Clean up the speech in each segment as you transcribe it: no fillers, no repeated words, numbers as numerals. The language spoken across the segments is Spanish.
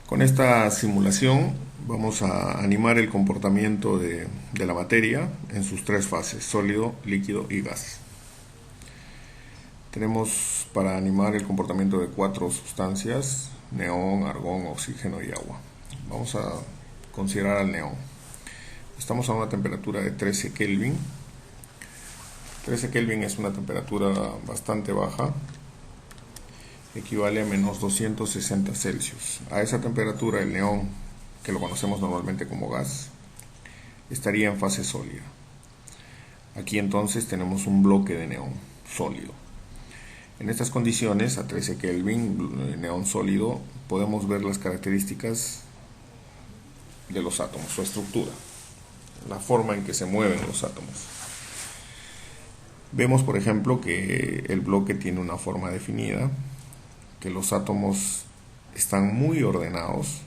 Con esta simulación vamos a animar el comportamiento de la materia en sus tres fases: sólido, líquido y gas. Tenemos para animar el comportamiento de cuatro sustancias: neón, argón, oxígeno y agua. Vamos a considerar al neón. Estamos a una temperatura de 13 Kelvin. 13 Kelvin es una temperatura bastante baja, equivale a menos 260 Celsius. A esa temperatura el neón, que lo conocemos normalmente como gas, estaría en fase sólida. Aquí entonces tenemos un bloque de neón sólido. En estas condiciones, a 13 Kelvin, neón sólido, podemos ver las características de los átomos, su estructura, la forma en que se mueven los átomos. Vemos, por ejemplo, que el bloque tiene una forma definida, que los átomos están muy ordenados.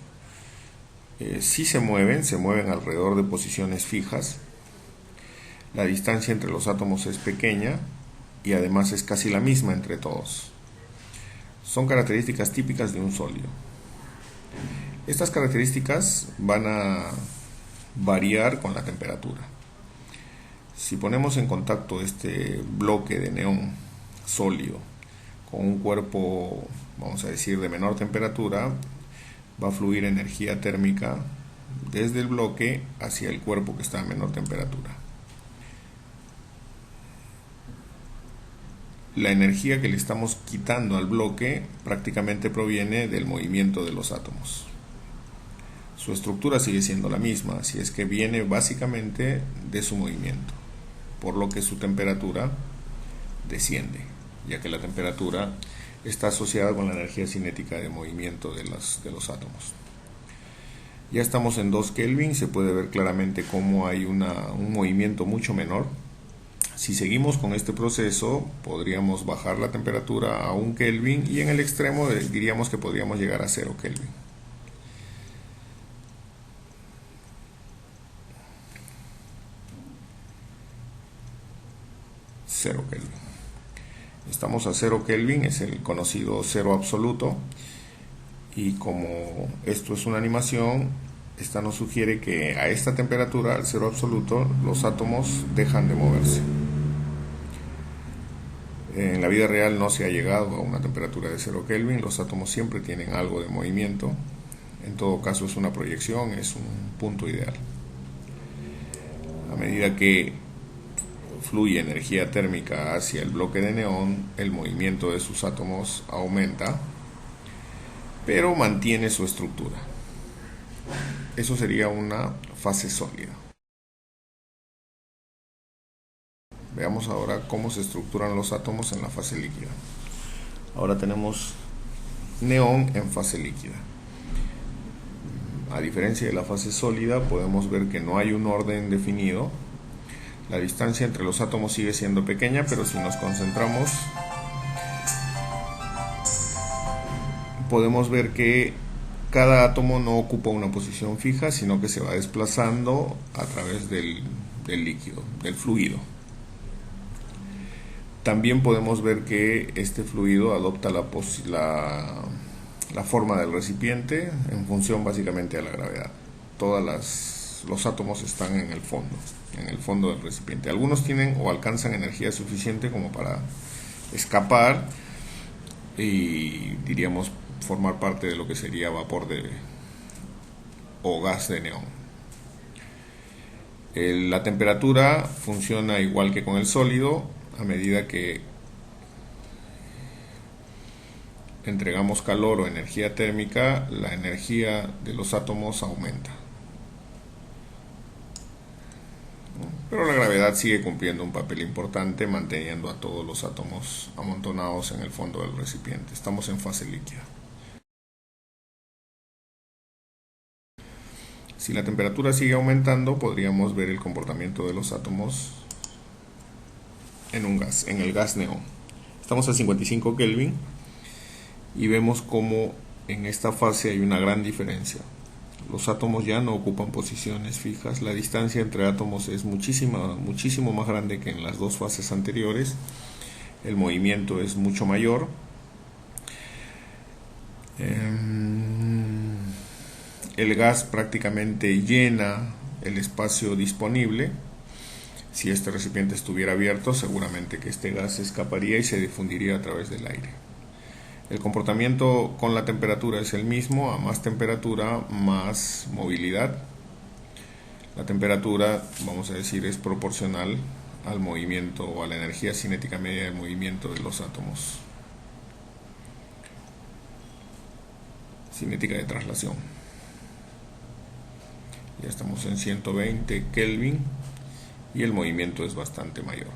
Si se mueven alrededor de posiciones fijas. La distancia entre los átomos es pequeña y además es casi la misma entre todos. Son características típicas de un sólido. Estas características van a variar con la temperatura. Si ponemos en contacto este bloque de neón sólido con un cuerpo, vamos a decir, de menor temperatura, va a fluir energía térmica desde el bloque hacia el cuerpo que está a menor temperatura. La energía que le estamos quitando al bloque prácticamente proviene del movimiento de los átomos. Su estructura sigue siendo la misma, así es que viene básicamente de su movimiento, por lo que su temperatura desciende, ya que la temperatura está asociada con la energía cinética de movimiento de los átomos. Ya estamos en 2 Kelvin, se puede ver claramente cómo hay un movimiento mucho menor. Si seguimos con este proceso, podríamos bajar la temperatura a 1 Kelvin y en el extremo diríamos que podríamos llegar a 0 Kelvin. Estamos a 0 Kelvin, es el conocido cero absoluto, y como esto es una animación, esta nos sugiere que a esta temperatura, al cero absoluto, los átomos dejan de moverse. En la vida real no se ha llegado a una temperatura de 0 Kelvin, los átomos siempre tienen algo de movimiento. En todo caso es una proyección, es un punto ideal. A medida que fluye energía térmica hacia el bloque de neón, el movimiento de sus átomos aumenta, pero mantiene su estructura. Eso sería una fase sólida. Veamos ahora cómo se estructuran los átomos en la fase líquida. Ahora tenemos neón en fase líquida. A diferencia de la fase sólida, podemos ver que no hay un orden definido. La distancia entre los átomos sigue siendo pequeña, pero si nos concentramos, podemos ver que cada átomo no ocupa una posición fija, sino que se va desplazando a través del líquido, del fluido. También podemos ver que este fluido adopta la forma del recipiente en función básicamente a la gravedad. Los átomos están en el fondo del recipiente. Algunos tienen o alcanzan energía suficiente como para escapar y diríamos formar parte de lo que sería vapor o gas de neón. La temperatura funciona igual que con el sólido. A medida que entregamos calor o energía térmica, la energía de los átomos aumenta. Pero la gravedad sigue cumpliendo un papel importante, manteniendo a todos los átomos amontonados en el fondo del recipiente. Estamos en fase líquida. Si la temperatura sigue aumentando, podríamos ver el comportamiento de los átomos en el gas neón. Estamos a 55 Kelvin y vemos como en esta fase hay una gran diferencia. Los átomos ya no ocupan posiciones fijas, la distancia entre átomos es muchísimo más grande que en las dos fases anteriores, el movimiento es mucho mayor. el gas prácticamente llena el espacio disponible. Si este recipiente estuviera abierto, seguramente que este gas escaparía y se difundiría a través del aire. El comportamiento con la temperatura es el mismo. A más temperatura, más movilidad. La temperatura, vamos a decir, es proporcional al movimiento o a la energía cinética media del movimiento de los átomos. Cinética de traslación. Ya estamos en 120 Kelvin y el movimiento es bastante mayor.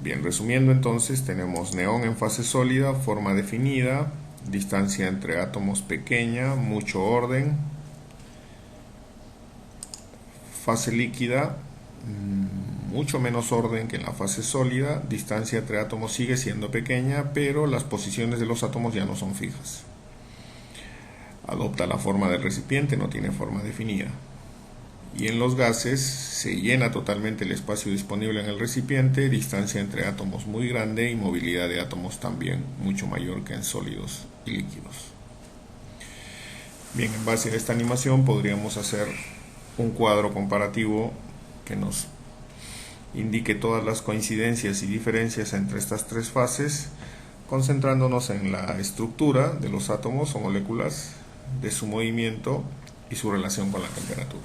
Bien, resumiendo entonces, tenemos neón en fase sólida, forma definida, distancia entre átomos pequeña, mucho orden. Fase líquida, mucho menos orden que en la fase sólida, distancia entre átomos sigue siendo pequeña, pero las posiciones de los átomos ya no son fijas. Adopta la forma del recipiente, no tiene forma definida. Y en los gases se llena totalmente el espacio disponible en el recipiente, distancia entre átomos muy grande y movilidad de átomos también mucho mayor que en sólidos y líquidos. Bien, en base a esta animación podríamos hacer un cuadro comparativo que nos indique todas las coincidencias y diferencias entre estas tres fases, concentrándonos en la estructura de los átomos o moléculas, de su movimiento y su relación con la temperatura.